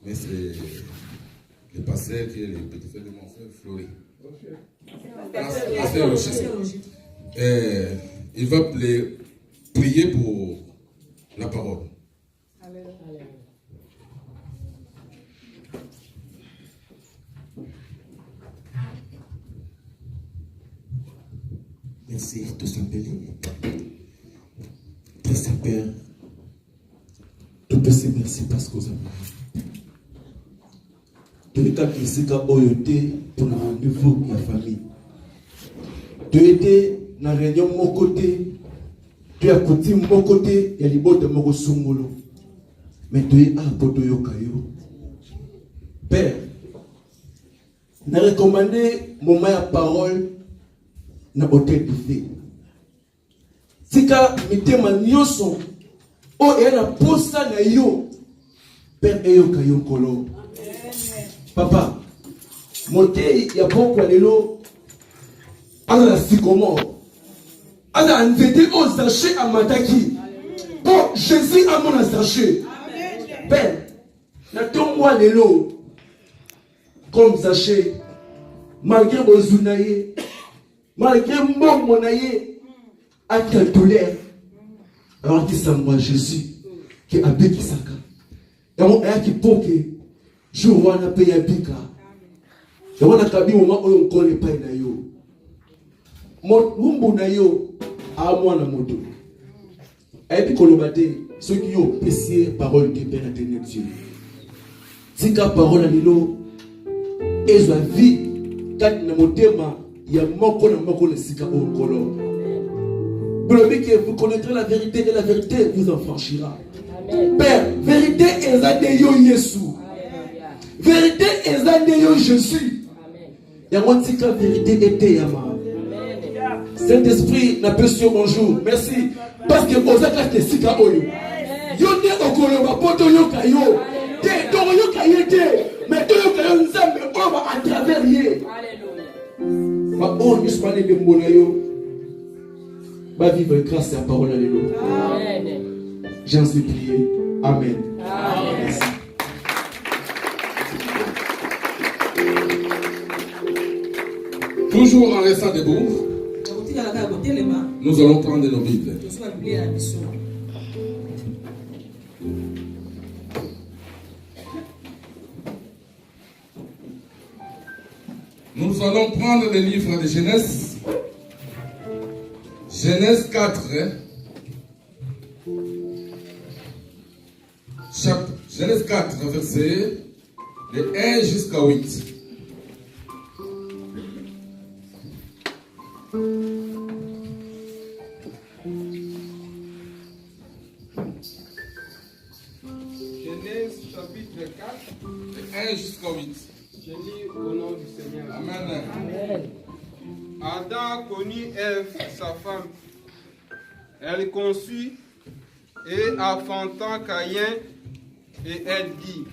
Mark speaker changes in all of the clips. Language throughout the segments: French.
Speaker 1: mais c'est le pasteur qui est le petit frère de mon frère Flori. Pasteur Rocher. Il va prier pour la parole.
Speaker 2: Merci, tout simplement. Très Saint-Père, tout petit merci parce que vous avez. Tous les cas qui sont pour le niveau de la famille. Tu étais dans la réunion de mon côté, tu as côté de mon côté, il y a les bottes de mon songolo. Mais tu es à côté de Yokayo. Père, je recommande mon meilleure parole na hôtel de fée. Si ka mitema nyoso o yana posta na yo Père eyo kayo kolo. Papa, moté ya boko lelo ala la sycomore. Ala nzete o zaché amataki. Bon, Jésus a mon zaché. Père, na tomwa lelo comme zaché malgré bozunaye malgré mon naïe, à quelle douleur, alors qu'il s'envoie Jésus, qui a béni Saka. Et on a qui peut que je vois la paix à Bika. Et on a kabi moment où on connaît pas naïo. Mon umbu naïo, à moi na moto. Et puis kolobate, ceux qui ont péché parole de Père éternel Dieu. Si ka parole à l'îlot, et la vie, quand na motema. Il y a moko na moko le sika au kolo. Vous connaîtrez la vérité et la vérité vous en franchira. Amen. Père, vérité est de yo Yesu. Vérité est de yo Jésus. Il y a mon tika vérité était yama. Saint-Esprit n'a pas sur bonjour. Merci. Parce que vous êtes les sika oyo. Yo ne okolo ba poto yo kayo. Te do yo kayete. Mais to yo kayo nzambe oba à travers yé. Oh, nous sommes allés de Monayo. Va vivre grâce à la parole. Alléluia. J'en suis prié. Amen. Amen.
Speaker 1: Toujours en restant debout, nous allons prendre nos Bibles. Nous allons prendre le livre de Genèse. Genèse 4. Genèse 4, verset de 1 jusqu'à 8.
Speaker 3: Genèse chapitre 4.
Speaker 1: De 1 jusqu'à 8.
Speaker 3: Je lis au nom du Seigneur.
Speaker 1: Amen.
Speaker 3: Amen. Adam connut Ève, sa femme. Elle conçut et enfanta Caïn, et elle dit: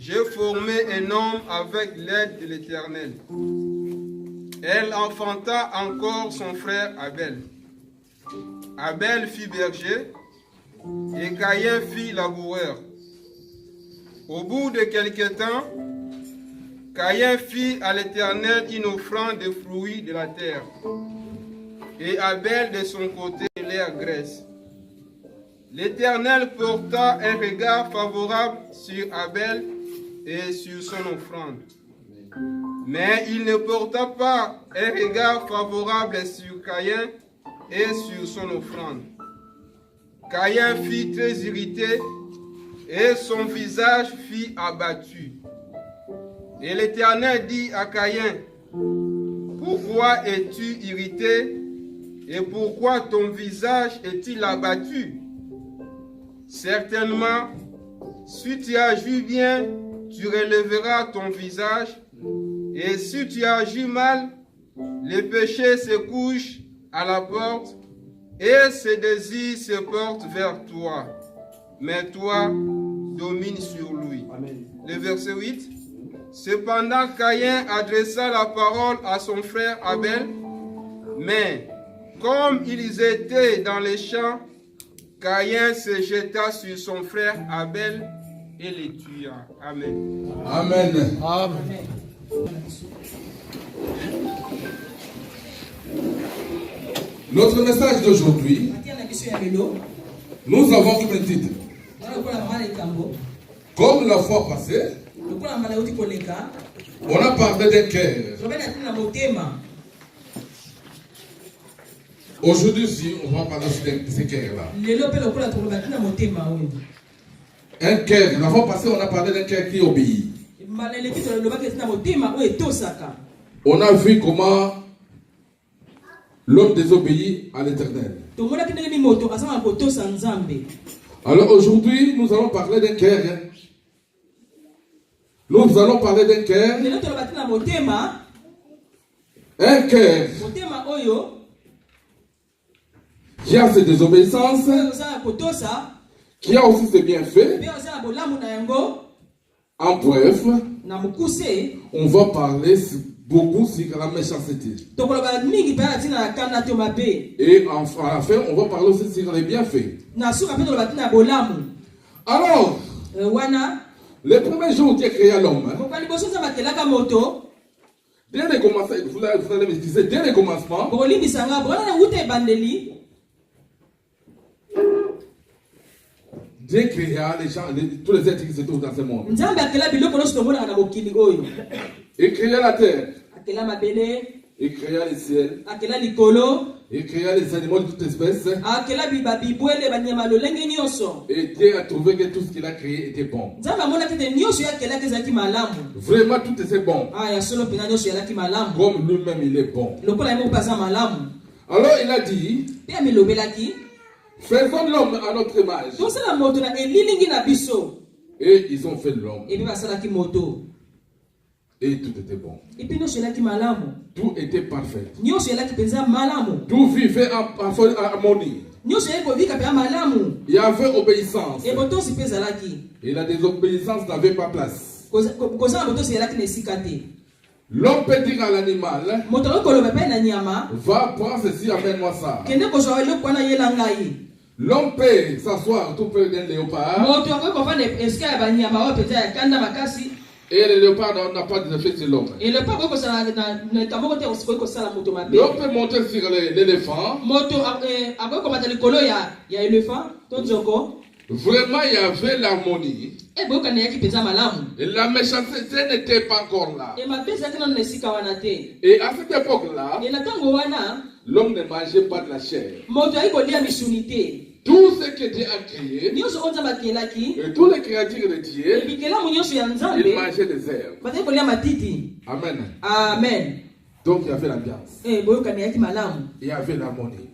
Speaker 3: j'ai formé un homme avec l'aide de l'Éternel. Elle enfanta encore son frère Abel. Abel fit berger et Caïn fit laboureur. Au bout de quelque temps, Caïn fit à l'Éternel une offrande de fruits de la terre, et Abel de son côté leur graisse. L'Éternel porta un regard favorable sur Abel et sur son offrande. Mais il ne porta pas un regard favorable sur Caïn et sur son offrande. Caïn fut très irrité et son visage fut abattu. Et l'Éternel dit à Caïn: pourquoi es-tu irrité et pourquoi ton visage est-il abattu? Certainement, si tu agis bien, tu relèveras ton visage, et si tu agis mal, le péché se couche à la porte et ses désirs se portent vers toi. Mais toi, domine sur lui. Amen. Le verset 8. Cependant, Caïn adressa la parole à son frère Abel, mais comme ils étaient dans les champs, Caïn se jeta sur son frère Abel et les tua. Amen.
Speaker 1: Amen.
Speaker 4: Amen.
Speaker 1: Notre message d'aujourd'hui, nous avons comme un titre. Comme la fois passée, on a parlé d'un cœur. Aujourd'hui, on va parler de ce cœur-là. Un cœur. La fois passée, on a parlé d'un cœur qui obéit. On a vu comment l'homme désobéit à l'Éternel. Alors aujourd'hui, nous allons parler d'un cœur. Nous allons parler d'un cœur. Un cœur qui a ses désobéissances, qui a aussi ses bienfaits. En bref, on va parler beaucoup sur la méchanceté. Et à la fin, on va parler aussi sur les bienfaits. Alors, le premier jour où Dieu créa l'homme, dès le commencement, vous allez me dire, dès le commencement, Dieu créa les gens, tous les êtres qui se trouvent dans ce monde. Il créa la terre. Il créa les ciels. Il créa les animaux de toute espèce. Et Dieu a trouvé que tout ce qu'il a créé était bon. Vraiment, tout était bon. Comme lui-même, il est bon. Alors, il a dit, faisons l'homme à notre image. Et ils ont fait l'homme. Et tout était bon. Tout était parfait. Tout vivait en harmonie. Il y avait obéissance. Et la désobéissance n'avait pas place. L'homme peut dire à l'animal, va prendre ceci, amène-moi ça. L'homme peut s'asseoir tout près d'un léopard. Et le léopard n'a pas d'effet sur l'homme. L'homme peut monter sur l'éléphant. Vraiment, il y avait l'harmonie. Et la méchanceté n'était pas encore là. Et à cette époque-là, l'homme ne mangeait pas de la chair. Tout ce que Dieu a créé, et tous les créatures de Dieu, ils mangeaient des herbes. Amen.
Speaker 4: Amen.
Speaker 1: Donc il y avait l'ambiance. Il y avait l'harmonie.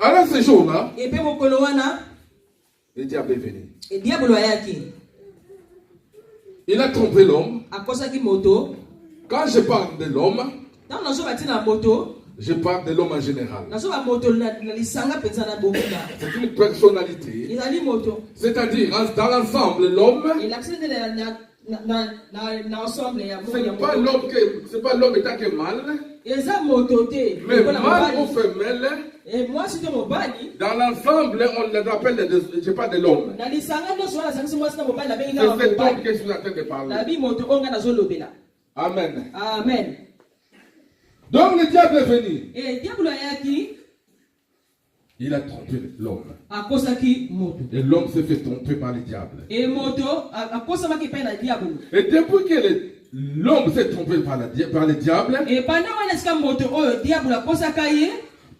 Speaker 1: Alors ce jour-là, le diable est venu. Il a trompé l'homme. Quand je parle de l'homme, je parle de l'homme en général. C'est une personnalité. C'est-à-dire, dans l'ensemble, l'homme, c'est pas l'homme étant que mal, mais mal ou femelle. Dans l'ensemble, on les appelle, je parle de l'homme. C'est cet homme que je suis en train de parler. Amen.
Speaker 4: Amen.
Speaker 1: Donc le diable est venu. Il a trompé l'homme. Et l'homme s'est fait tromper par le diable. Et depuis que l'homme s'est trompé par le diable,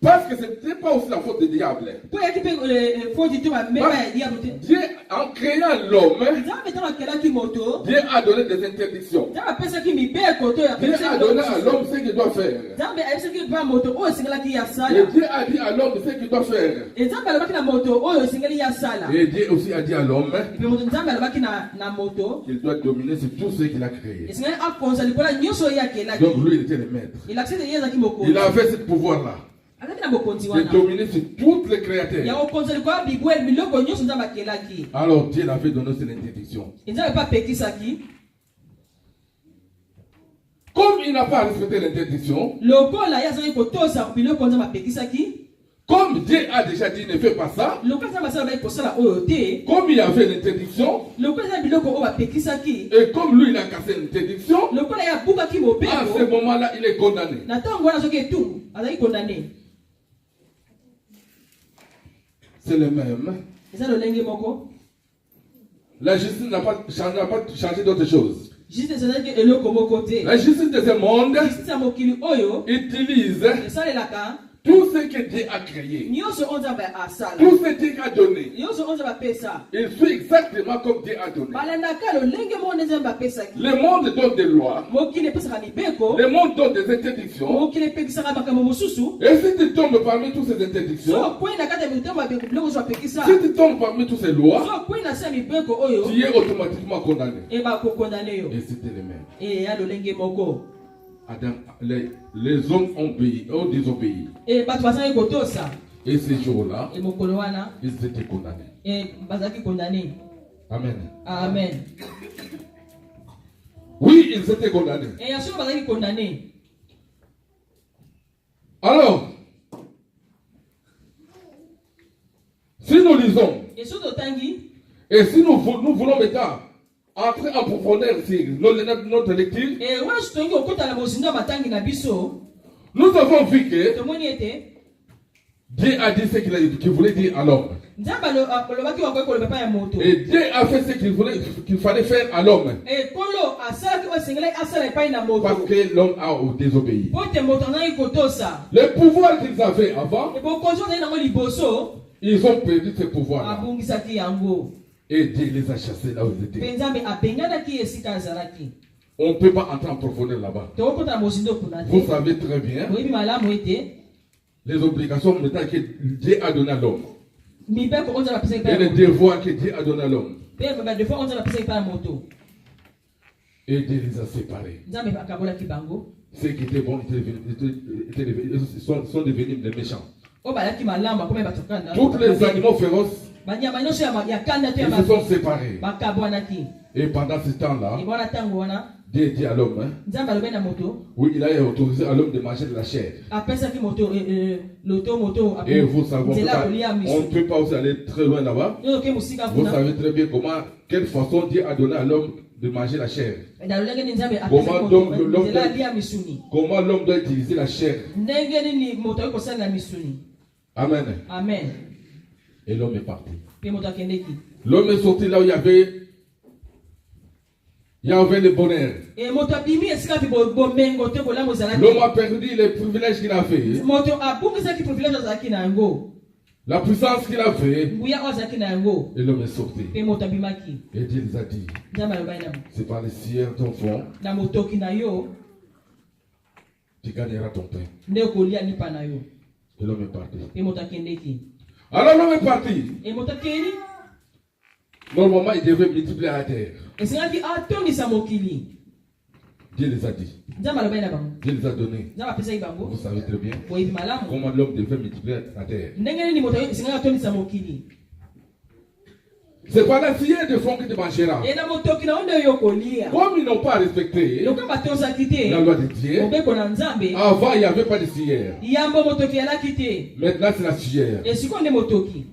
Speaker 1: parce que ce n'était pas aussi la faute du diable. Dieu, en créant l'homme, Dieu a donné des interdictions. Dieu a donné à l'homme ce qu'il doit faire. Et Dieu a dit à l'homme ce qu'il doit faire. Et Dieu aussi a dit à l'homme qu'il doit dominer sur tout ce qu'il a créé. Donc lui, il était le maître. Il avait ce pouvoir-là de dominer sur toutes les créatures. Alors Dieu l'avait donné cette interdiction. Comme il n'a pas respecté l'interdiction,
Speaker 2: Comme Dieu a déjà dit ne fais pas ça, comme il y avait l'interdiction, et comme lui il a cassé l'interdiction, à ce moment-là il est condamné. C'est le même. La justice n'a pas changé d'autre chose. La justice de ce monde utilise tout ce que Dieu a créé, tout ce que Dieu a donné, il fait exactement comme Dieu a donné. Le monde donne des lois, le monde donne des interdictions, et si tu tombes parmi toutes ces interdictions, si tu tombes parmi toutes ces lois, tu es automatiquement condamné. Et c'était le même. Adam, les hommes ont désobéi. Et ces jours-là, ils étaient condamnés. Amen.
Speaker 1: Amen.
Speaker 2: Oui, ils étaient condamnés. Alors, si nous lisons, et si nous voulons maintenant entrer en profondeur sur notre lecture, nous avons vu que Dieu a dit ce qu'il voulait dire à l'homme. Et Dieu a fait ce qu'il fallait faire à l'homme. Parce que l'homme a désobéi. Le pouvoir qu'ils avaient avant, ils ont perdu ce pouvoir. Et Dieu les a chassés là où ils étaient. On ne peut pas entrer en profondeur là-bas. Vous savez très bien les obligations maintenant que Dieu a donné à l'homme. Et les devoirs que Dieu a donné à l'homme. Et Dieu les a séparés. Ceux qui étaient bons sont devenus des méchants. Tous les animaux féroces, ils se sont séparés. Et pendant ce temps-là, Dieu dit à l'homme, oui, il a autorisé à l'homme de manger de la chair. Et vous savez, on ne peut pas aussi aller très loin là-bas. Vous savez très bien quelle façon Dieu a donné à l'homme de manger la chair. Comment l'homme doit utiliser la chair. Amen.
Speaker 1: Amen.
Speaker 2: Et l'homme est parti. L'homme est sorti là où il y avait le bonheur. L'homme a perdu les privilèges qu'il a fait. La puissance qu'il a fait. Et l'homme est sorti. Et Dieu les a dit, c'est par le ciel ton fond, tu gagneras ton pain. Et l'homme est parti. Alors l'homme est parti. Normalement, il devait multiplier la terre. Dieu les a dit. Dieu les a donné. Vous savez très bien comment l'homme devait multiplier la terre. C'est pas la filière de fond que tu mangeras. Comme ils n'ont pas respecté la loi de Dieu, avant il n'y avait pas de filière. Maintenant c'est la filière.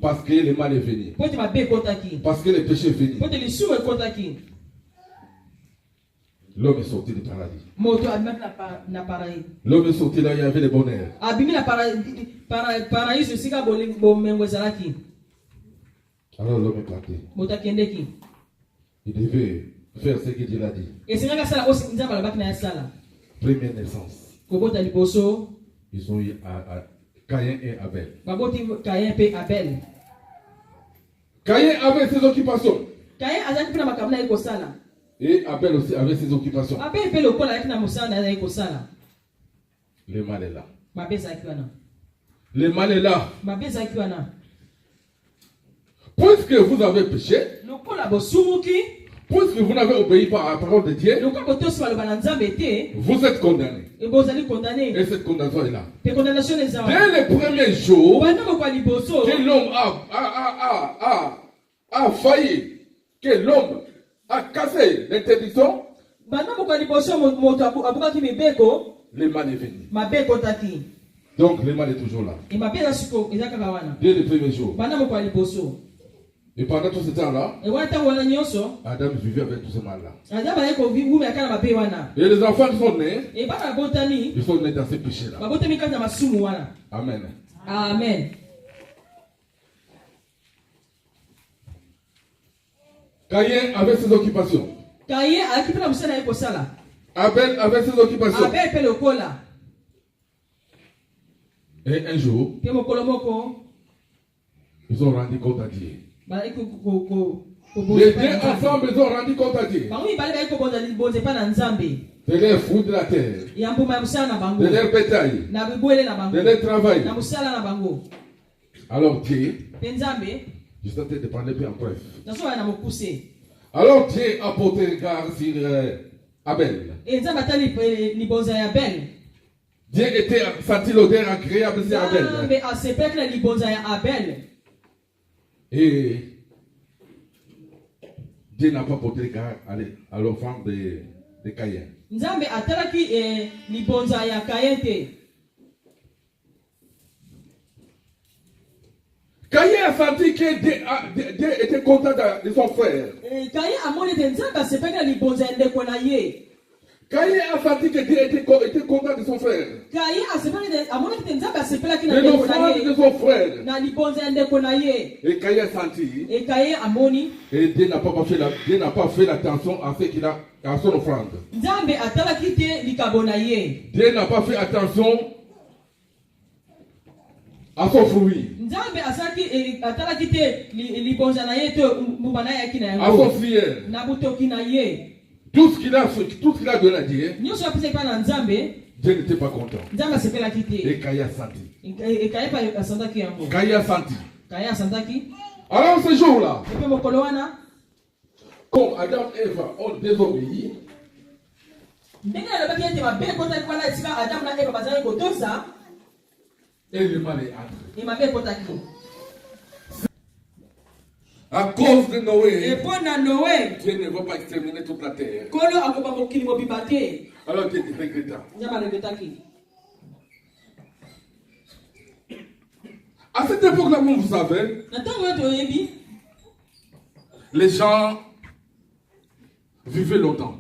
Speaker 2: Parce que le mal est venu. Parce que le péché est venu. L'homme est sorti du paradis. L'homme est sorti là où il y avait le bonheur. Alors l'homme est parti. Il devait faire ce que Dieu l'a dit. Première naissance. Ils ont eu Caïn et Abel. Caïn avait ses occupations. Et Abel aussi avait ses occupations. Le mal est là. Le mal est là. Puisque vous avez péché, puisque vous n'avez obéi pas à la parole de Dieu, vous êtes condamnés. Et cette condamnation est là. Dès le premier jour que l'homme a failli, que l'homme a cassé l'interdiction, le mal est venu.
Speaker 4: Donc le mal est toujours là. Dès le premier jour. Et pendant tout ce temps-là, Adam vivait avec tout ce mal-là. Et les enfants qui sont nés, ils sont nés dans ces péchés-là. Amen.
Speaker 1: Amen.
Speaker 4: Caïn avait ses occupations. Abel avait ses occupations. Et un jour, ils ont rendu compte à Dieu. Les deux ensemble, ils ont rendu compte à Dieu. De leur fruit de la terre, de leur bétail, de leur travail. Alors Dieu, je suis en train de parler plus en bref. Alors Dieu a porté regard sur Abel. Dieu était senti l'odeur agréable sur Abel. Et Dieu n'a pas porté regard à l'enfant de Caïn. Caïn a senti que Dieu était content de son frère. Caïn a senti que Dieu était content de son frère. De l'offrande de son frère. Et Caïn a senti. Et Dieu n'a pas fait attention à ce qu'il a à son offrande. Dieu n'a pas fait attention à son fruit. À son fier. Tout ce qu'il a donné à Dieu, Dieu n'était pas content. Et Caïn a senti. Caïn a senti. Alors ce jour-là, comme Adam et Eva ont désobéi, et le mal est entré. À cause de Noé, Dieu ne va pas exterminer toute la terre. Alors Dieu regretta. À cette époque-là, vous savez, les gens vivaient longtemps.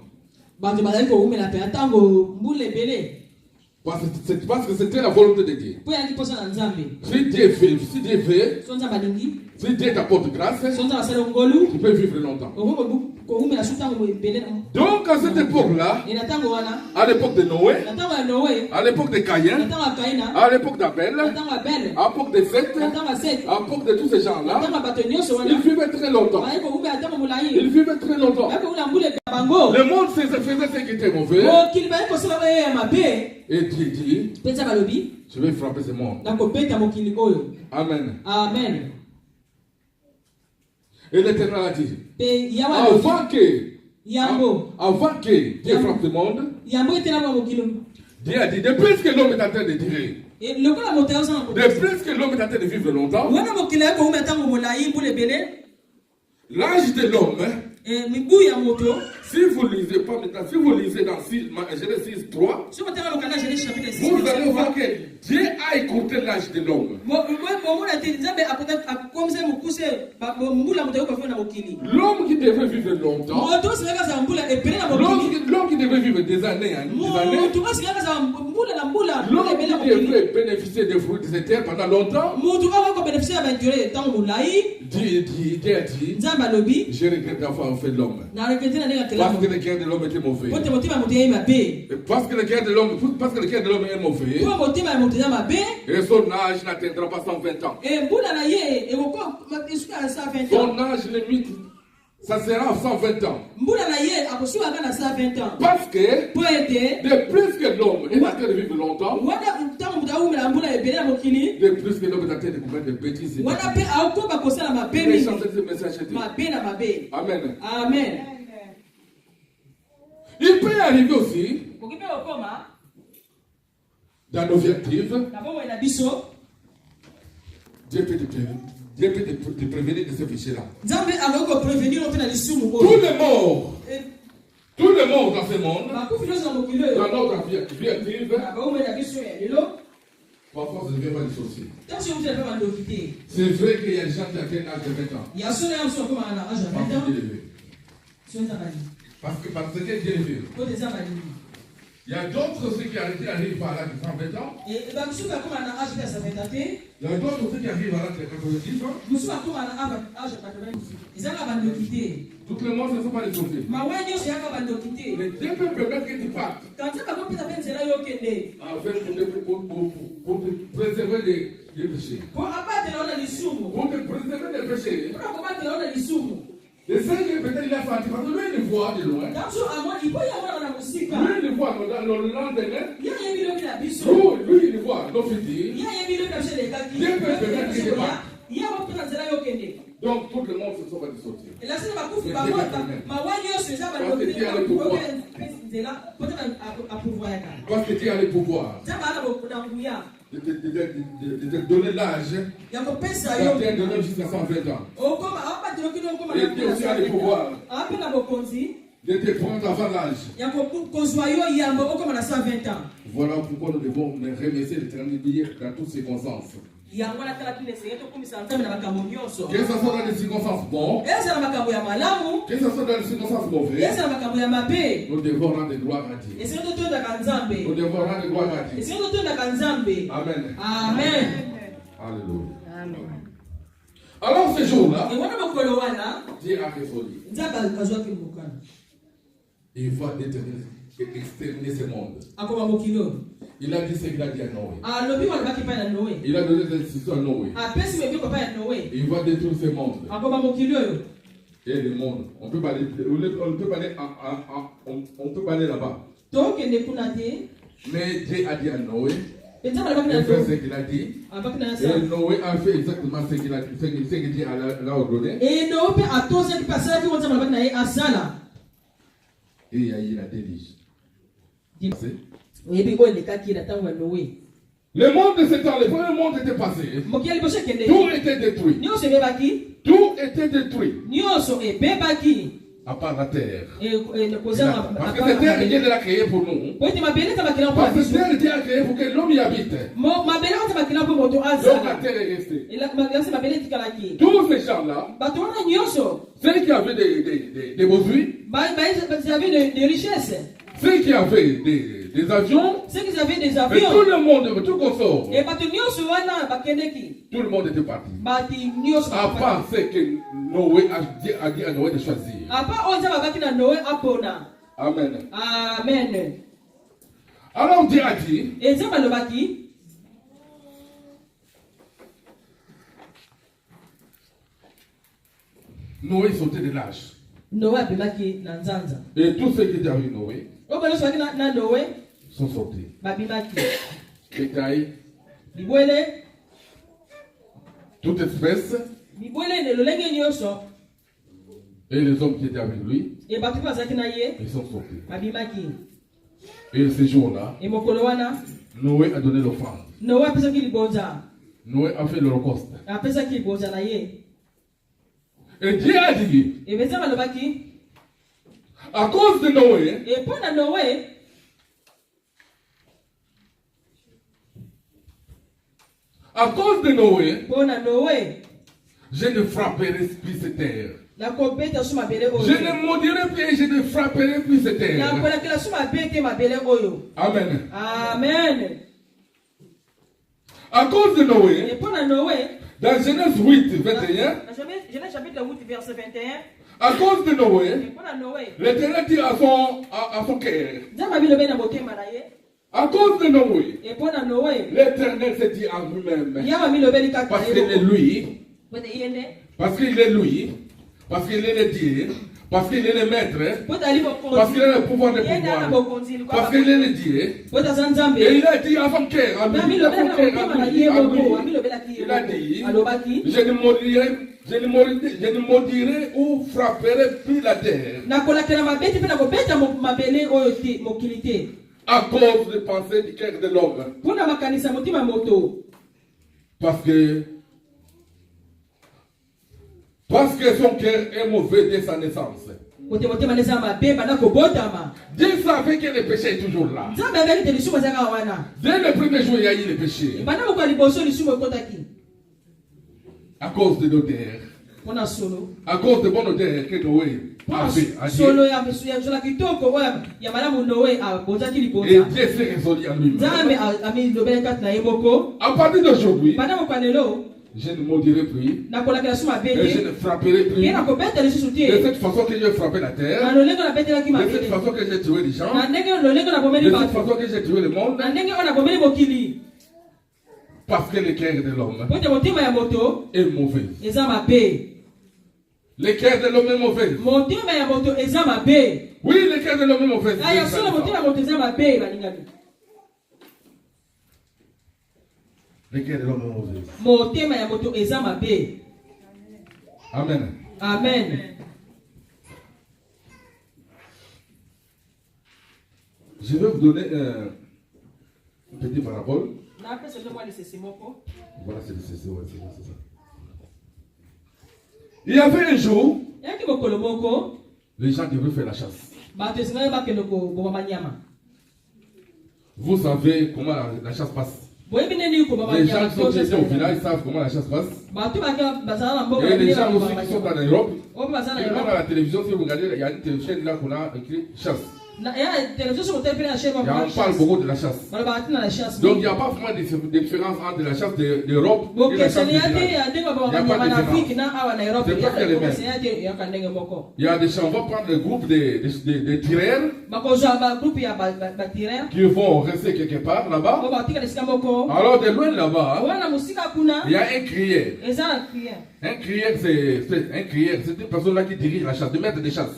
Speaker 4: Parce que c'était la volonté de Dieu. Si Dieu veut, si Dieu t'apporte grâce, tu peux vivre longtemps. Donc à cette époque-là, à l'époque de Noé, à l'époque de Caïn, à l'époque d'Abel, à l'époque de Seth, à l'époque de tous ces gens-là, ils vivaient très longtemps. Ils vivaient très longtemps. Le monde faisait ce qui était mauvais. Et Dieu dit, je vais frapper ce monde. Amen.
Speaker 1: Amen.
Speaker 4: Et l'Éternel a dit, avant que Dieu frappe ce monde, Dieu a dit, depuis que l'homme est en train de durer, depuis que l'homme est en train de vivre longtemps, l'âge de l'homme, si vous lisez pas maintenant, si vous lisez dans Genèse 6:3, vous allez voir que Dieu a écouté l'âge de l'homme. L'homme qui devait vivre longtemps, l'homme qui devait vivre des années, l'homme qui devait bénéficier des fruits de cette terre pendant longtemps, Dieu a dit, je regrette d'avoir fait l'homme. Parce que le cœur de l'homme était mauvais. Parce que le cœur de l'homme est mauvais. Et son âge n'atteindra pas 120 ans. Son âge limite, ça sera 120 ans. Parce que de plus que l'homme est en train de vivre longtemps, de plus que l'homme est en train de commettre des bêtises. Amen.
Speaker 1: Amen.
Speaker 4: Il peut arriver aussi dans nos objectifs. Dieu peut te prévenir de ce péché-là. Tous les morts dans ce monde, dans notre objectif, Parfois, ça ne devient pas dissocier.
Speaker 1: C'est
Speaker 4: C'est vrai qu'il y a des gens qui atteignent l'âge de 20 ans.
Speaker 1: Il y a ceux qui ont l'âge de 20 ans.
Speaker 4: Parce que Dieu est élevé. Il y a d'autres ceux qui arrivent à l'âge de 120 ans. Il y a d'autres ceux qui arrivent à l'âge de 90 ans. Tout le monde ne sont pas dissociés. Mais Dieu peut permettre que tu partes. Pour te préserver des péchés. Pour te préserver des péchés. Le Seigneur peut-être il a fait, parce que lui il voit de loin. Lui il voit dans le lendemain. Lui il voit nos futurs. Dieu peut permettre que tu partes. Donc tout le monde se sauve de sortir. Parce que Dieu a le pouvoir. De te donner l'âge d'atteindre de jusqu'à 120 ans. Et Dieu aussi a le pouvoir de te prendre avant l'âge. Voilà pourquoi nous devons remercier l'Éternel dans toutes circonstances. Que ce soit dans des circonstances bonnes, que ce soit dans des circonstances mauvaises, nous devons rendre gloire à Dieu. Nous devons rendre gloire à Dieu. Amen.
Speaker 1: Amen.
Speaker 4: Alléluia.
Speaker 1: Amen.
Speaker 4: Alors ce jour-là, Dieu a résolu. Il faut exterminer ce monde. Il a dit ce qu'il a dit à Noé. Il a donné des instructions à Noé. Il va détruire ce monde. Et le monde. On peut pas aller là-bas. Mais Dieu a dit à Noé. Il a fait ce qu'il a dit. Et Noé a fait exactement ce qu'il a dit, ce que Dieu l'a ordonné. Et il y a eu la déluge. Le monde s'est enlevé, le premier monde était passé. Tout était détruit. Tout était détruit. À part la terre. Parce que cette terre, Dieu l'a créée pour nous. Parce que cette terre, Dieu l'a créée pour que l'homme y habite. Donc la terre est restée. Tous ces gens-là, ceux qui avaient des besoins,
Speaker 1: des richesses.
Speaker 4: Ceux qui avaient des avions, et tout le monde, tout confort. Tout le monde était parti. À part ce que Noé a dit à Noé de choisir. Amen.
Speaker 1: Amen.
Speaker 4: Alors Dieu a dit, Noé sautait de l'âge. Et tous ceux qui étaient avec Noé sont sortis. Bétail, toute espèce, et les hommes qui étaient avec lui, ils sont sortis. Et ce jour-là, Noé a donné l'offrande. Noé a fait l'holocauste. Et Dieu a dit, à cause de Noé, à cause de Noé, je ne frapperai plus cette terre. Je ne maudirai plus et je ne frapperai plus cette terre. Amen.
Speaker 1: Amen.
Speaker 4: À cause de Noé, dans Genèse 8, 21,
Speaker 1: Genèse chapitre 8, verset 21,
Speaker 4: à cause de Noé, l'Éternel dit à son cœur, à cause de Noé, l'Éternel s'est dit à lui-même, parce qu'il est lui, parce qu'il est lui, parce qu'il est le Dieu, parce qu'il est le maître, parce qu'il a le pouvoir de pouvoir, parce qu'il est le Dieu. Et il a dit à son cœur, il a dit, je ne maudirai ou frapperai plus la terre. À cause des pensées du cœur de l'homme. Parce que son cœur est mauvais dès sa naissance. Dieu savait que le péché est toujours là. Dès le premier jour, il y a eu le péché. À cause de l'odeur. À cause de bon odeur que Noé avait à Dieu. Et Dieu s'est résolu en lui-même. À partir d'aujourd'hui, je ne maudirai plus. Et je ne frapperai plus. De cette façon que j'ai frappé la terre. De cette façon que j'ai tué les gens. De cette façon que j'ai tué le monde. Parce que le cœur de l'homme est mauvais. Le cœur de l'homme est mauvais. Oui, le cœur de l'homme est mauvais. Le cœur de l'homme est mauvais. Amen.
Speaker 1: Amen.
Speaker 4: Je vais vous donner une petite parabole. Voilà, c'est ça. Il y avait un jour, les gens devaient faire la chasse. Vous savez comment la chasse passe. Les gens qui sont ici au village savent comment la chasse passe. Et les gens aussi qui sont en Europe, ils vont à la télévision, si vous regardez, il y a une chaîne là qu'on a écrit chasse. On parle beaucoup de la chasse. Donc il n'y a pas vraiment de différence entre la chasse d'Europe et la chasse du village. Il n'y a pas de différence. C'est pas les mêmes. Il y a des gens, on va prendre le groupe des tireurs qui vont rester quelque part là-bas. Alors de loin là-bas, il y a un crieur. Un crieur, c'est une personne là qui dirige la chasse, le maître de chasse.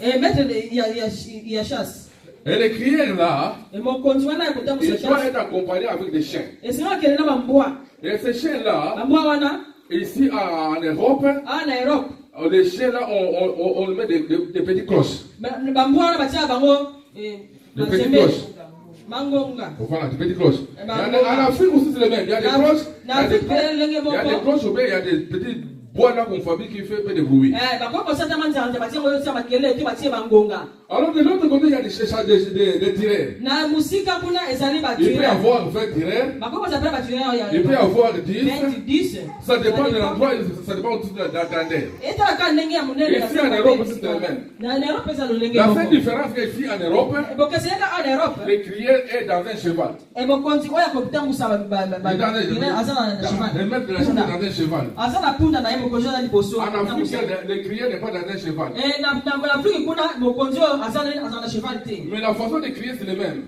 Speaker 4: Et les crieurs là, ils doivent être accompagnés avec des chiens. Et ces chiens là, ici en Europe, les chiens là, on met des petites cloches. Des petites cloches. Voilà, des petites cloches. En Afrique aussi c'est le même. Il y a des cloches, il y a des cloches, il y a des petits bois là qu'on fabrique qui fait un peu de bruit. Alors de l'autre côté, il y a des tireurs. Il peut y avoir 20 tireurs. Il peut y avoir 10. Ça dépend de l'endroit, ça dépend de l'attendeur. Ici en Europe, c'est le même. La seule différence est qu'ici en Europe, le crieur est dans un cheval. Le maître de la chasse est dans un cheval. En Afrique, le crieur n'est pas dans un cheval. Mais la façon de crier c'est le même.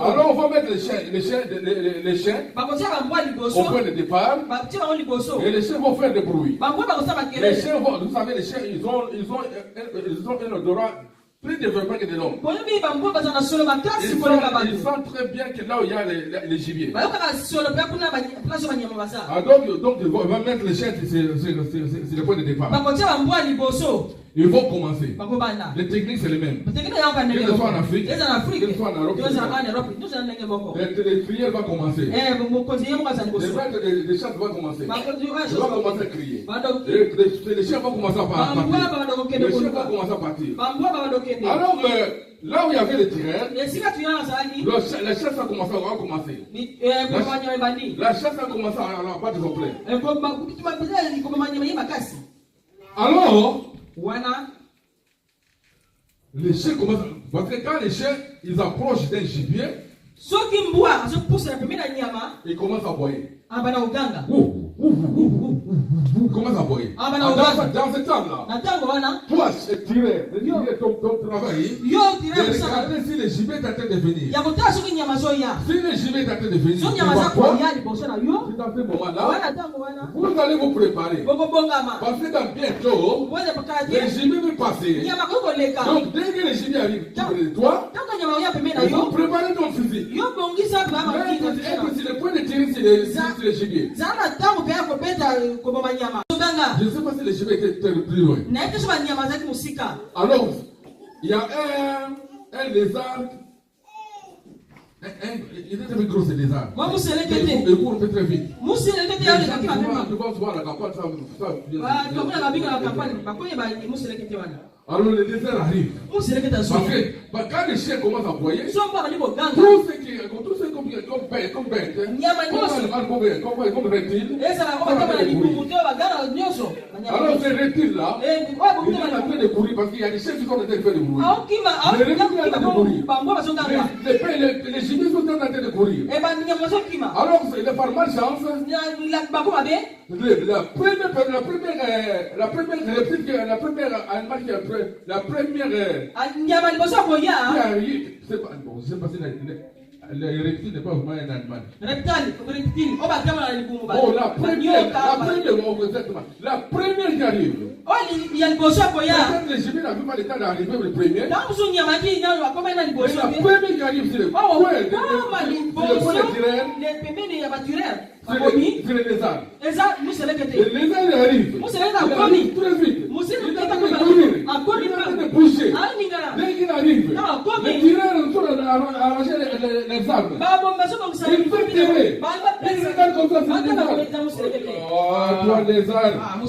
Speaker 4: Alors on va mettre les chiens au point de départ. Et les chiens vont faire du bruit. Les chiens vont, vous savez, les chiens ils ont un odorat plus développé que de l'homme. Ils sentent très bien que là où il y a les gibiers. Donc ils vont mettre les chiens sur le point de départ. Ils vont commencer. Les techniques c'est les mêmes. Que ce soit en Afrique, que ce soit en Europe. Les crieurs vont commencer. Les maîtres des chants vont commencer. Ils vont commencer à crier. Les chiens vont commencer à partir. Les chiens vont commencer à partir. Alors là où il y avait les tireurs, la chasse a commencé à recommencer. La chasse a commencé à battre son plein. Alors, les chiens commencent. Parce que quand les chiens ils approchent d'un gibier, ils commencent à boyer. Comment ça pourrait? Dans ce temps-là, toi, tireur, ton travail, regardez si le gibier est en train de venir. Si le gibier est en train de venir, dans ce moment-là, vous allez vous préparer. Parce que dans bientôt, le gibier va passer. Donc, dès que le gibier arrive près de toi, il faut préparer ton fusil. Être sur le point de tirer sur le gibier. Je ne sais pas si le gibier était plus loin. Alors, il y a un lézard Il était très gros, c'est des arbres.
Speaker 1: Moi, vous savez que
Speaker 4: il court très vite.
Speaker 1: Vous savez que
Speaker 4: tu vas voir la campagne, ça. Alors le désert arrive. Parce que quand les chiens commencent à aboyer, tout ce qui est comme bête, comme reptile, alors ces reptiles-là, ils sont en train de courir parce qu'il y a des chiens qui sont en train de faire du bruit. Les reptiles sont en train de courir. Les gibiers sont en train de courir. Alors, par malchance, la première animal qui a pris, la première c'est pas bon, je sais pas si le reptile n'est pas vraiment un animal. Oh, la première qui arrive. Les gibiers n'avaient pas le temps d'arriver le premier. La première qui arrive, c'est le c'est le lézard. Le lézard arrive. Il arrive très vite. Il est en train de courir. Il est en train de bouger. Dès qu'il arrive, les tireurs sont arrangés les arbres. Il fait tirer. Il regarde comme ça, c'est le lézard. Oh, toi lézard. Nous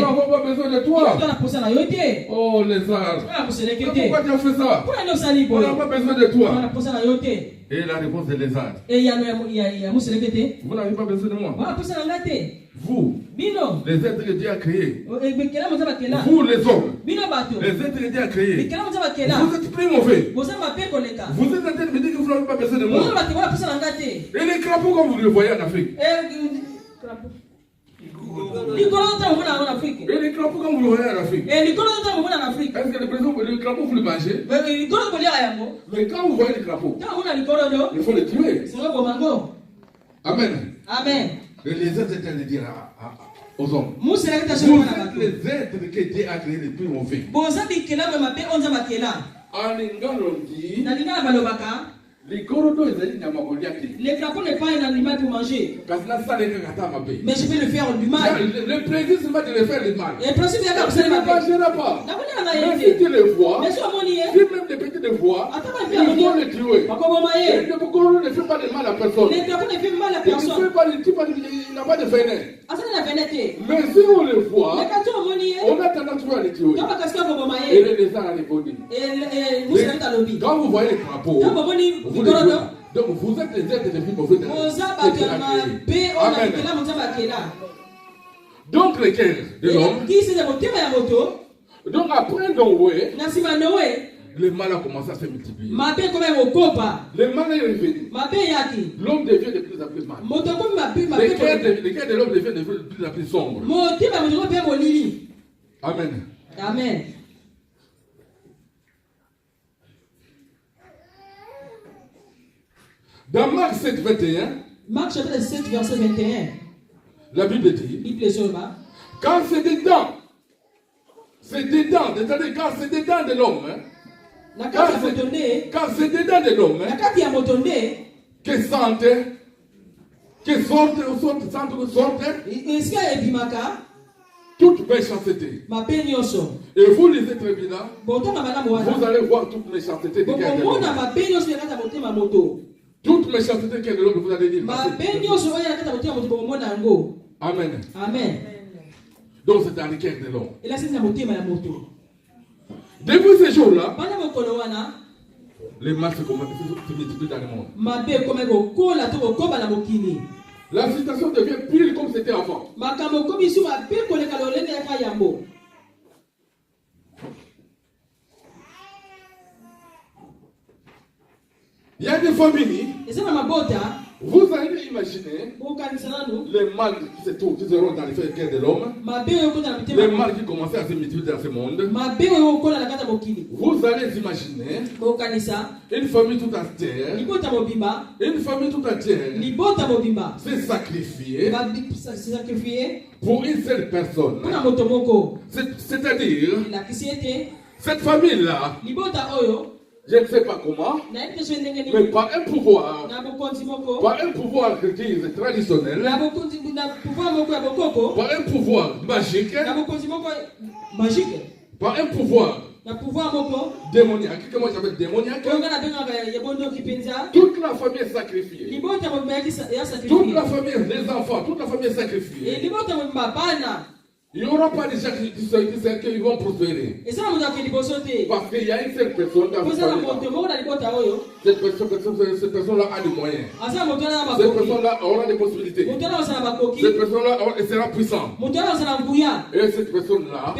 Speaker 4: n'avons pas besoin de toi. Oh lézard. Pourquoi tu as fait ça? On n'a pas besoin de toi. Et la réponse de lézard. Vous n'avez pas besoin de moi. Vous, les êtres que Dieu a créés. Vous, les hommes, les êtres que Dieu a créés. Vous êtes plus mauvais. Vous êtes en train de me dire que vous n'avez pas besoin de moi. Et les crapauds, comme vous le voyez en Afrique. Et les crapauds, comme vous le voyez en Afrique. Est-ce que les crapauds, vous les mangez? Mais quand vous voyez les crapauds, il faut les tuer. Amen.
Speaker 1: Amen.
Speaker 4: Les êtres étaient de dire aux hommes. Vous êtes les êtres que Dieu a créés les plus mauvais. En Ingalondi, les corodos, les crapauds n'est pas un animal pour manger. Mais je peux le faire du mal. Le principe, c'est pas de le faire du mal. Le principe, c'est de ne pas. Mais si tu les vois, si même les petits les voient, ils vont les tuer. Le corona ne fait pas de mal à personne. Il n'a pas de venin. Mais si on les voit, on a tendance à les tuer. Et les lézards a répondu. Quand vous voyez les crapauds, donc vous êtes les êtres les plus mauvais de la Amen. Donc les cœurs de l'homme. Donc après Noé, le mal a commencé à se multiplier. Le mal est revenu. L'homme devient de plus en plus mal. Les cœurs de l'homme deviennent de plus en plus sombres. Amen.
Speaker 1: Amen.
Speaker 4: Dans Marc 7, 21,
Speaker 1: Marc chapitre 7, verset 21,
Speaker 4: la Bible dit, quand c'est dedans, c'est-à-dire quand c'est dedans de l'homme, quand c'est dedans de l'homme, que sorte toute méchanceté. Et vous lisez très bien, vous allez voir toute méchanceté de quelqu'un. Toute méchanceté de l'homme, vous allez dire. Amen.
Speaker 1: Amen.
Speaker 4: Donc c'est dans le cœur de l'homme. Depuis ces jours-là, les mal se multiplient dans le monde. La situation devient pire comme c'était avant. Il y a des familles. Vous allez imaginer les mal qui se seront dans les cœurs de l'homme, les mal qui commencent à se multiplier dans ce monde. Vous allez imaginer une famille tout entière, se sacrifier pour une seule personne. C'est-à-dire, cette famille-là, je ne sais pas comment, mais par un pouvoir traditionnel, par un pouvoir magique, par un pouvoir Démoniaque. Comment j'appelle démoniaque? Toute la famille est sacrifiée. Toute la famille, les enfants, toute la famille est sacrifiée. Il n'y aura pas de gens qui vont prospérer. Parce qu'il y a une seule personne dans cette famille. Cette personne-là a des moyens. Cette personne-là aura des possibilités. Cette personne-là sera puissante. Et cette personne-là,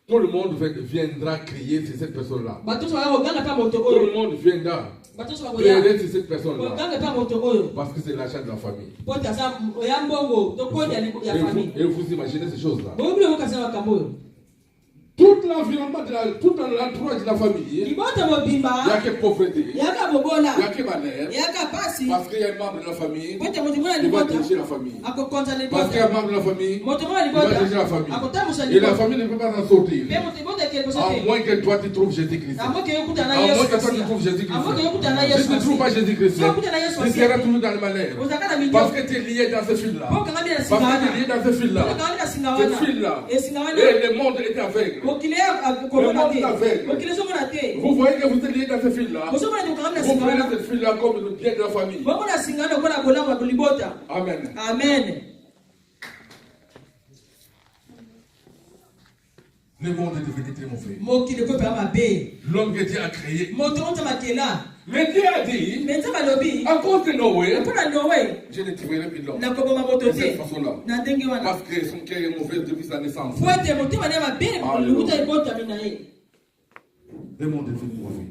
Speaker 4: tout le monde viendra crier sur cette personne-là. Tout le monde viendra crier sur cette personne-là. Parce que c'est l'achat de la famille. Et vous imaginez ces choses-là. Tout l'environnement, tout l'entourage de la famille, il n'y a que pauvreté, il n'y a que malheur. Parce qu'il y a un membre de la famille, il va diriger la famille. Parce qu'il y a un membre de la famille, il va diriger la famille. Et la famille ne peut pas en sortir. À moins que toi tu trouves Jésus-Christ. À moins que toi tu trouves Jésus-Christ. Si tu ne trouves pas Jésus-Christ, tu seras toujours dans le malheur. Parce que tu es lié dans ce fil-là. Parce que tu es lié dans ce fil-là. Ce fil-là. Et le monde est aveugle. Vous voyez que vous êtes liés dans ce fil-là. Vous prenez ce fil-là comme le bien de la famille. Amen.
Speaker 1: Amen.
Speaker 4: Le monde est devenu très mauvais. L'homme que Dieu a créé. Mais Dieu a dit, à cause de Noé, je ne tuerai plus l'homme. De cette façon-là. Parce que son cœur est mauvais depuis sa naissance. Le monde est devenu mauvais.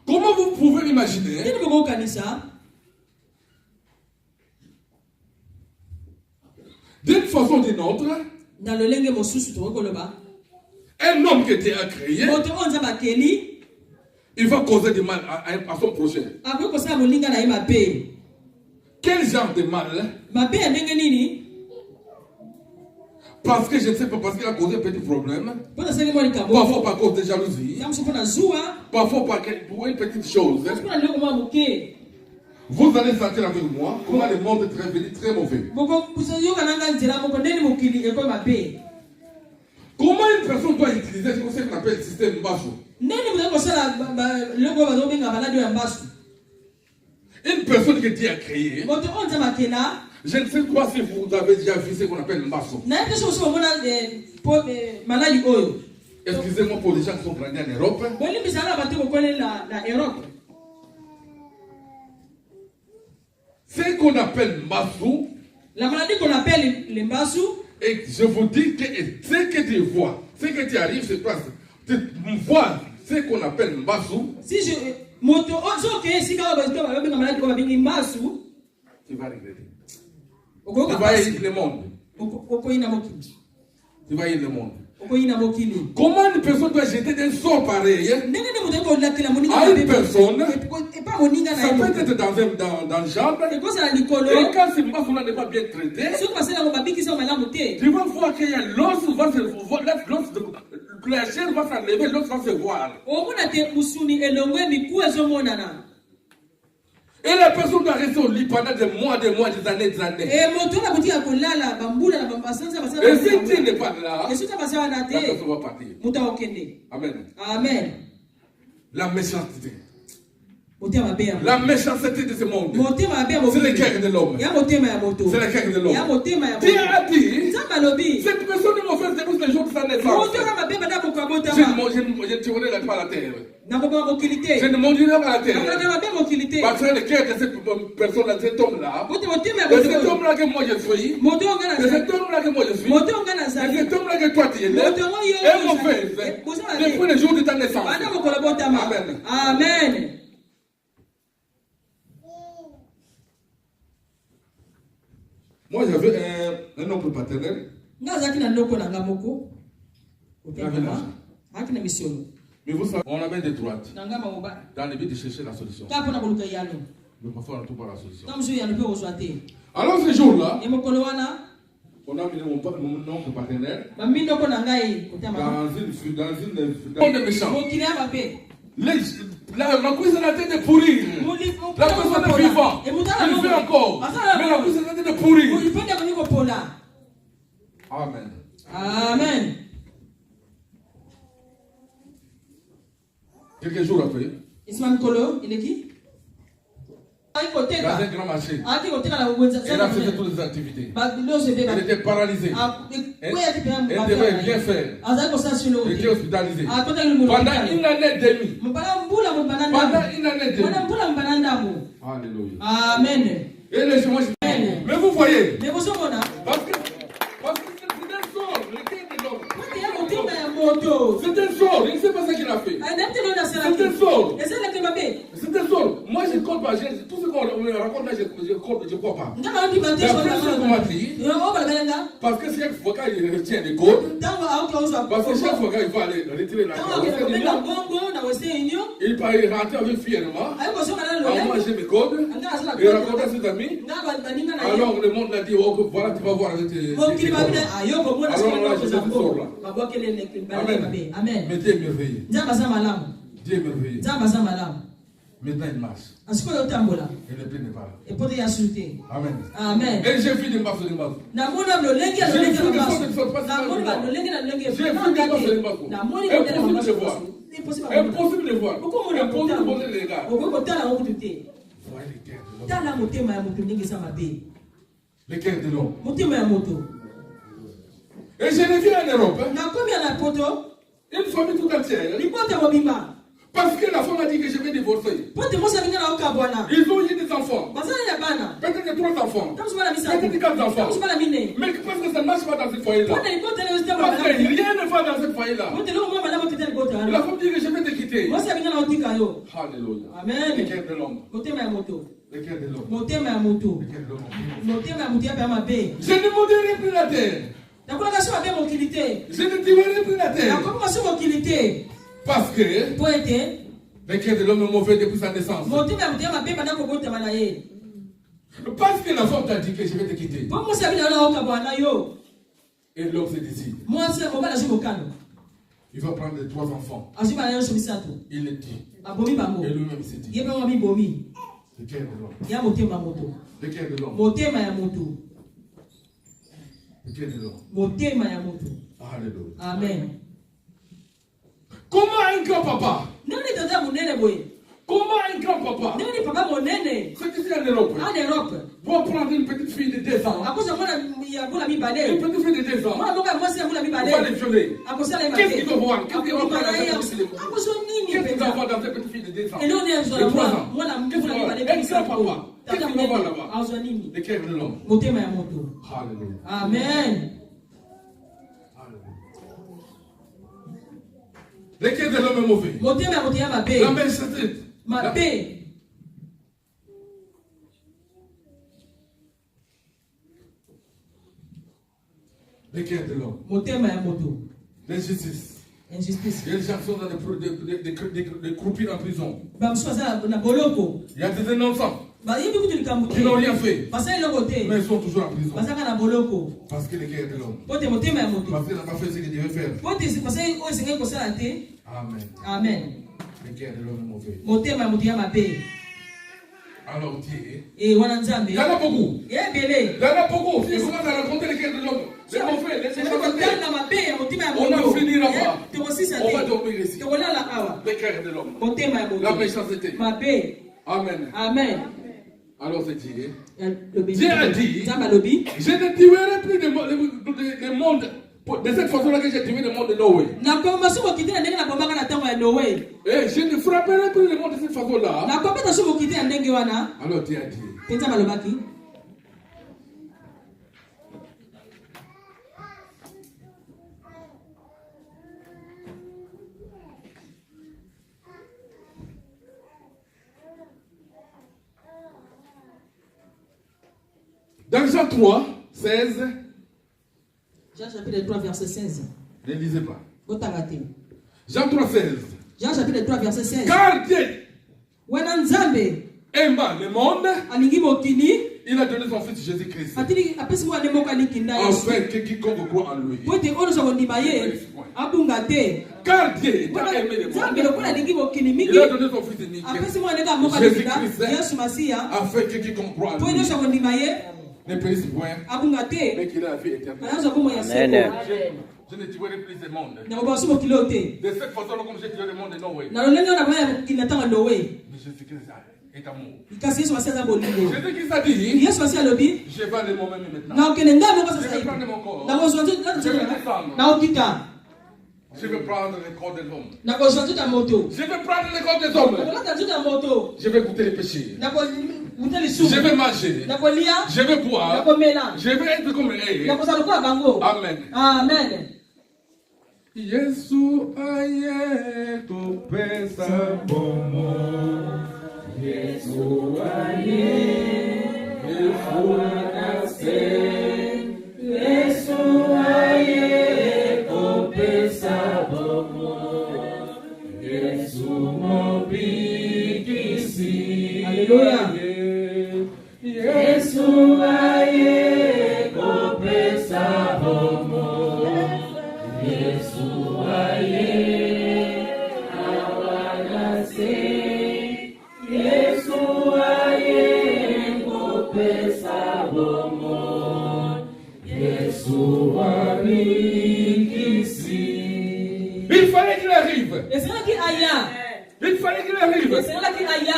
Speaker 4: Comment vous pouvez imaginer d'une façon ou d'une autre, un homme que Dieu a créé, il va causer du mal à son prochain. Quel genre de mal? Parce que je ne sais pas, parce qu'il a causé un petit problème. Parfois par cause de jalousie. Parfois pour une petite chose. Vous allez sentir avec moi comment le monde est devenu très mauvais. Comment une personne doit utiliser ce qu'on appelle le système Mbasso? Une personne que Dieu a créée, je ne sais pas si vous avez déjà vu ce qu'on appelle Mbasso. Excusez-moi pour les gens qui sont grandis en Europe. Ce qu'on appelle Mbasso,
Speaker 1: la maladie qu'on appelle le Mbasso,
Speaker 4: et je vous dis que ce que tu vois, ce que tu arrives sur place, tu vois ce qu'on appelle Mbasso. Si je tu vas regretter. Tu vas y le monde. Tu vas y le monde. Comment une personne doit jeter d'un sort pareil à une personne? Ça peut être dans le genre. Et quand ce Mbasso n'est pas bien traité, tu vas voir qu'il y a l'os va se voir, la chair va s'enlever, l'os va se voir. Et la personne doit rester au lit pendant des mois, des années. Et si tu n'es pas là, la personne va partir. Amen.
Speaker 1: Amen.
Speaker 4: La méchanceté. La méchanceté de ce monde. C'est le cœur de l'homme. C'est le cœur de l'homme. Dieu a dit, cette personne est mauvaise depuis le jour de sa naissance. Je ne tirerai pas la terre. Je ne monterai pas la terre. Parce que le cœur de cette personne-là, cet homme-là, de cet homme-là que moi je suis, de cet homme-là que moi je suis, de cet homme-là que toi tu es, est mauvaise depuis le jour de ta naissance. Amen.
Speaker 1: Amen.
Speaker 4: Moi, j'avais un oncle paternel. Mais vous savez, on avait des droites dans le but de chercher la solution. Mais parfois, on ne trouve pas la solution. Alors, ce jour-là, on a mis mon oncle paternel dans une méchante. La cuisse a la tête de pourrir. La personne est vivante. Il fait encore. Mais la cuisse a la tête de pourrir. Amen.
Speaker 1: Amen.
Speaker 4: Quelques jours après,
Speaker 1: Ismaël Kolo, il est qui?
Speaker 4: Dans un grand marché, elle a fait toutes les activités. Elle était paralysée. Elle devait bien faire. Elle était hospitalisée. Pendant une année et demie. Alléluia.
Speaker 1: Amen.
Speaker 4: Et les gens, mais vous voyez, parce que c'est un sort, le cœur de l'homme. C'est un sort, il ne sait pas ce qu'il a fait. C'est un sort. C'est un sort. Moi je ne compte pas, tout ce qu'on me raconte là, je ne crois pas. Parce que chaque fois qu'il retient des codes, parce que chaque fois qu'il va aller retirer la il peut rentrer avec fièrement, moi j'ai mes codes, il raconte à ses amis. Alors le monde l'a dit, oh, voilà, tu vas voir avec tes codes. Alors là, je te sors là. Amen. Mais Dieu est merveilleux. Dieu est merveilleux. Maintenant il marche. Et le paix n'est pas là. Amen.
Speaker 1: Amen.
Speaker 4: Et j'ai vu des marches de marche. J'ai vu des choses qui ne sont pas impossible de voir. Impossible de poser les regards. Voyez les cœurs de l'homme. Et je reviens en Europe. Une famille tout entière. Parce que la femme a dit que je vais divorcer. Ils ont eu des enfants. Peut-être 3 enfants. Peut-être 4 enfants. Mais parce que ça ne marche pas dans ce foyer-là. Parce que rien ne va dans ce foyer-là. La femme dit que je vais te quitter. Alléluia.
Speaker 1: Amen.
Speaker 4: Le cœur de l'homme. Le cœur de l'homme. Je ne maudиrai plus la terre. Je ne tuerai plus la terre. Parce que le cœur de l'homme est mauvais depuis sa naissance. Parce que la femme t'a dit que je vais te quitter. Et l'homme se décide. Il va prendre les 3 enfants. Il les dit. Et lui-même se dit. Le cœur de l'homme. Le cœur de l'homme. Le cœur de l'homme. Alléluia.
Speaker 1: Amen.
Speaker 4: Comment un grand-papa? Comment un grand-papa? C'est qu'ici en Europe. Pour prendre une petite fille de 2 ans. Une petite fille de 2 ans. On va les violer. Qu'est-ce qu'il va voir? Qu'est-ce qu'il va voir dans cette petite fille? Qu'est-ce qu'il va voir dans cette petite fille de 2 ans? De 3 ans. Qu'est-ce qu'il va voir? Un grand-papa. Qu'est-ce qu'il va voir là-bas? Le cœur de l'homme. Alléluia.
Speaker 1: Amen.
Speaker 4: Le cœur de l'homme est mauvais. La main c'est le cœur de l'homme. L'injustice. Les gens sont dans des croupir en prison. Il y a des innocents qui n'ont rien fait. Mais ils sont toujours en prison. Parce que le cœur de l'homme. Parce qu'il n'a pas fait ce qu'il devait faire. Amen.
Speaker 1: Amen.
Speaker 4: Le cœur de l'homme est mauvais. Alors Dieu. Il y en a beaucoup. Il y en a beaucoup. Si on commence à raconter le cœur de l'homme, c'est mauvais. On a fini là-bas. On va dormir ici. Le cœur de l'homme. La méchanceté. Amen.
Speaker 1: Amen.
Speaker 4: Alors c'est Dieu. Dieu a dit, je ne tuerai plus le monde. De cette façon-là que j'ai tué le monde de Noé. Et je ne frapperai plus le monde de cette façon-là. Alors Dieu a dit. Dans Jean 3, 16.
Speaker 1: Jean chapitre 3, verset 16.
Speaker 4: Ne lisez pas. Jean 3, 16.
Speaker 1: Jean chapitre 3, verset 16.
Speaker 4: Car Dieu aima le monde, il a donné son fils Jésus-Christ. Afin que quiconque croit en lui. Car Dieu a aimé le monde, il a donné son fils unique, Jésus-Christ, afin que quiconque croit en lui ne périsse point, mais qu'il ait la vie éternelle.
Speaker 5: Amen.
Speaker 4: Je ne tuerai plus le monde.
Speaker 1: De
Speaker 4: cette façon, comme j'ai tué le monde de Noé.
Speaker 1: Noé.
Speaker 4: Mais Jésus-Christ est amour.
Speaker 1: Jésus-Christ
Speaker 4: a dit, je vais aller moi-même maintenant. Je vais prendre mon corps. Je vais descendre. Je vais prendre le corps des hommes. Je vais prendre le corps des hommes. Je vais goûter les péchés. Je vais manger. Je vais boire. Je vais être comme eux. Amen.
Speaker 1: Amen.
Speaker 4: Yesu aye kupesa bomo. Yesu aye anase. Yesu aye kupesa bomo. Yesu mobikisi.
Speaker 1: Alléluia.
Speaker 4: Yesu aye kupesa bomo. Yesu aye awanase. Yesu aye kupesa bomo. Yesu abikisi. Il fallait qu'il arrive.
Speaker 1: Et c'est là qu'il aille.
Speaker 4: Il fallait qu'il arrive.
Speaker 1: Et c'est là qu'il aille.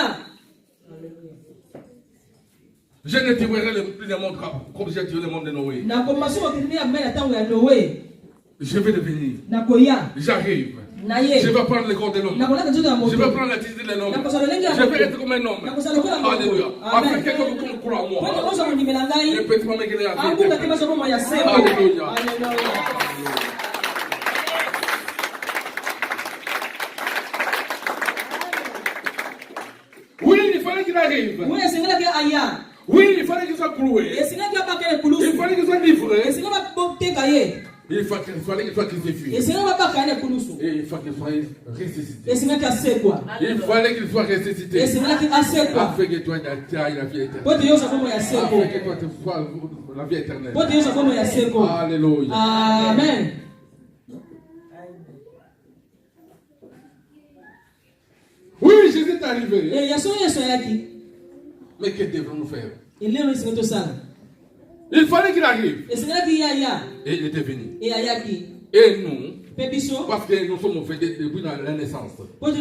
Speaker 4: Je ne tuerai plus le monde comme j'ai tué le monde de Noé. Je vais devenir. J'arrive. Je vais prendre le corps de l'homme. Je vais prendre la tête de l'homme. Je vais être comme un homme. Alléluia. Après quelqu'un qui croit en moi. Ne peut pas me guérir à vie. Alléluia. Oui, il fallait qu'il arrive. Oui, il fallait qu'il soit cloué. Il fallait qu'il soit livré. Il fallait qu'il soit crucifié. Et il fallait qu'il soit ressuscité. Il fallait qu'il soit ressuscité. Afin que toi tu ailles la vie éternelle. Afin que toi tu sois la vie éternelle. Alléluia.
Speaker 1: Amen.
Speaker 4: Oui, Jésus est arrivé. Mais que devons-nous faire? Il fallait qu'il arrive. Et il était venu. Et nous, parce que nous sommes faits depuis la naissance. Parce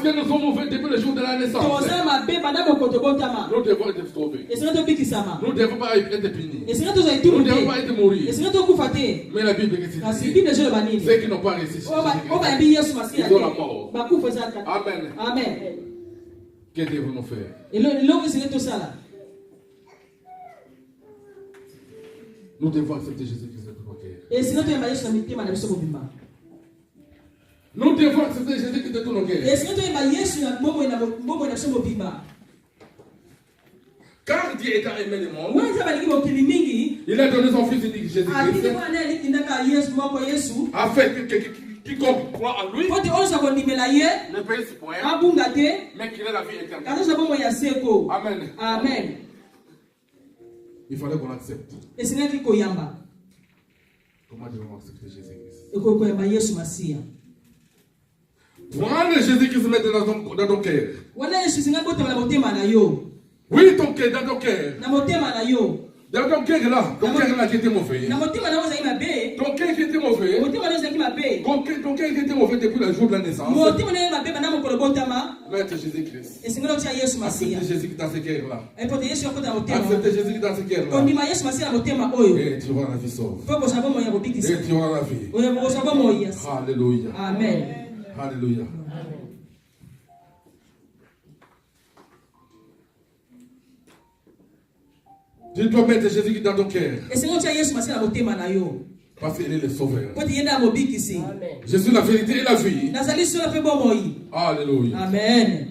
Speaker 4: que nous sommes faits depuis le jour de la naissance. Nous devons être sauvés. Nous ne devons pas être punis. Nous ne devons pas être mourir. Mais la Bible dit ceux qui n'ont pas ressuscité, ils ont la mort. Amen.
Speaker 1: Amen.
Speaker 4: Que devons-nous faire? Nous devons accepter Jésus-Christ de notre cœur. Nous devons accepter Jésus-Christ de tout nos cœurs. Car Dieu étant aimé le monde, il a donné son Fils unique Jésus-Christ afin que quiconque croit en lui ne périsse point, mais qu'il ait la vie éternelle. Amen.
Speaker 1: Amen.
Speaker 4: Il fallait qu'on accepte. Comment devons-nous accepter Jésus-Christ? Prends Jésus-Christ maintenant dans ton cœur. Oui, ton cœur, dans ton cœur. Dans ton cœur là, qui était mauvais. Ton cœur qui était mauvais. Ton cœur qui était mauvais depuis le jour de la naissance. Mettre Jésus-Christ. Accepter Jésus-Christ dans ce cœur là. Accepter Jésus-Christ dans ce cœur là. Et tu auras la vie sauve. Et tu auras la vie. Alléluia.
Speaker 1: Amen.
Speaker 4: Alléluia. Tu dois mettre Jésus dans ton cœur. Parce qu'il est le sauveur. Je suis la vérité et la vie. Alléluia.
Speaker 1: Amen.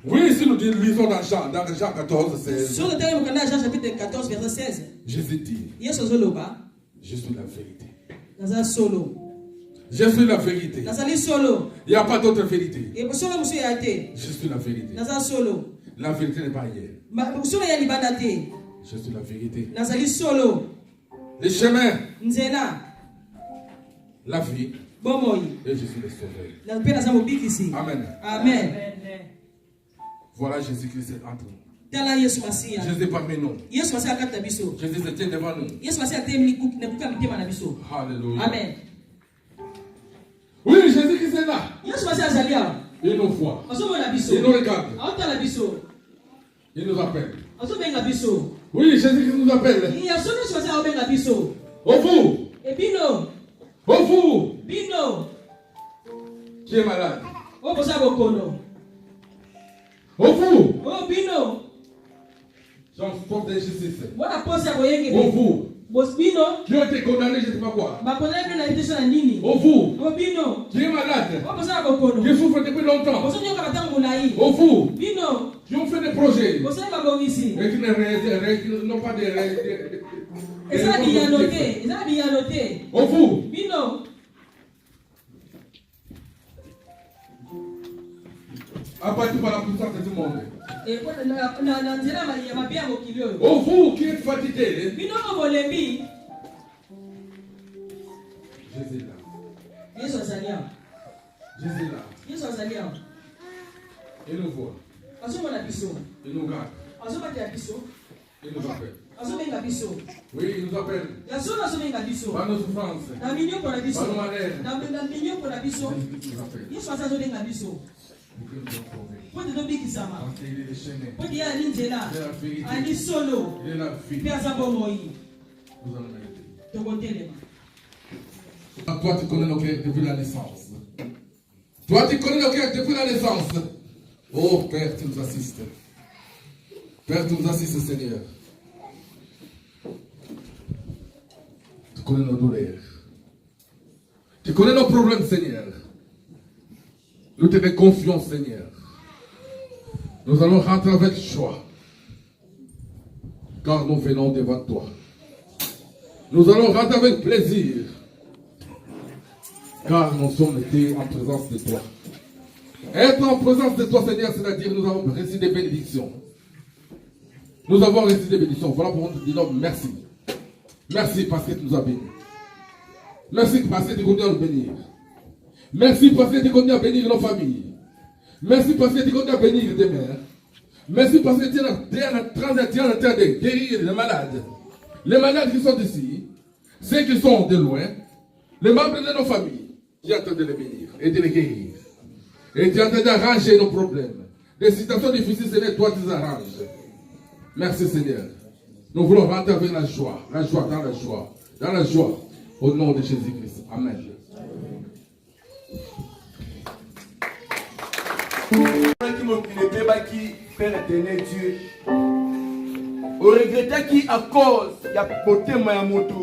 Speaker 4: Oui, si nous lisons dans Jean 14, 16.
Speaker 1: Sur le terrain, Jean chapitre 14, verset 16.
Speaker 4: Jésus dit, je suis la vérité. Je suis la vérité. Il n'y a pas d'autre vérité. Je suis la vérité. La vérité n'est pas ailleurs. Je suis la vérité. Le chemin. La vie. Et je suis le sauveur. Amen.
Speaker 1: Amen.
Speaker 4: Voilà Jésus-Christ est entre nous. Jésus n'est pas mais non. Jésus se tient devant nous. Alléluia.
Speaker 1: Amen.
Speaker 4: Oui, Jésus-Christ est là. Il nous voit. Il nous regarde. Il nous appelle. Oui, Jésus-Christ nous appelle. Au vous. Au vous. Qui est malade. Au vous. J'en porte de justice. Au vous. Qui ont été condamnés, je ne sais pas quoi. Au vous. Qui est malade. Qui souffre depuis longtemps. Au vous. Qui ont fait des projets. Et qui n'ont pas de au vous. Abattu par la puissance du monde. Au vous qui êtes fatigué. Jésus est là. Jésus est là. Il nous voit. Il nous garde. Il nous appelle. Oui, il nous appelle. Par nos souffrances. Par nos malheurs. Parce qu'il est déchaîné. Il est la vérité. Il est la vie. Nous allons méditer. Toi, tu connais nos cœurs depuis la naissance. Toi, tu connais nos cœurs depuis la naissance. Oh, Père, tu nous assistes. Père, tu nous assistes, Seigneur. Tu connais nos douleurs. Tu connais nos problèmes, Seigneur. Nous te fais confiance, Seigneur. Nous allons rentrer avec joie. Car nous venons devant toi. Nous allons rentrer avec plaisir. Car nous sommes été en présence de toi. Être en présence de toi, Seigneur, c'est-à-dire nous avons reçu des bénédictions. Nous avons reçu des bénédictions. Voilà pour nous dire merci. Merci parce que tu nous as bénis. Merci parce que tu continues à nous bénir. Merci parce que tu continues à bénir nos familles. Merci parce que tu continues à bénir tes mères. Merci parce que tu es en train de guérir les malades. Les malades qui sont ici, ceux qui sont de loin, les membres de nos familles, tu es en train de les bénir et de les guérir. Et tu es en train d'arranger nos problèmes. Des situations difficiles, Seigneur, toi tu les arranges. Merci Seigneur. Nous voulons rentrer avec la joie, dans la joie, au nom de Jésus-Christ. Amen.
Speaker 5: Père éternel Dieu, au regretté qui à cause il y a porté ma moto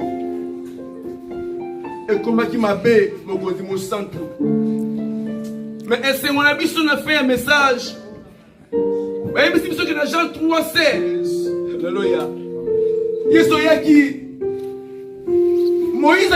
Speaker 5: et comme qui m'a bé mon centre. Mais est-ce que mon ami a fait un message? Mais si que les gens 3:16. Alléluia. Moïse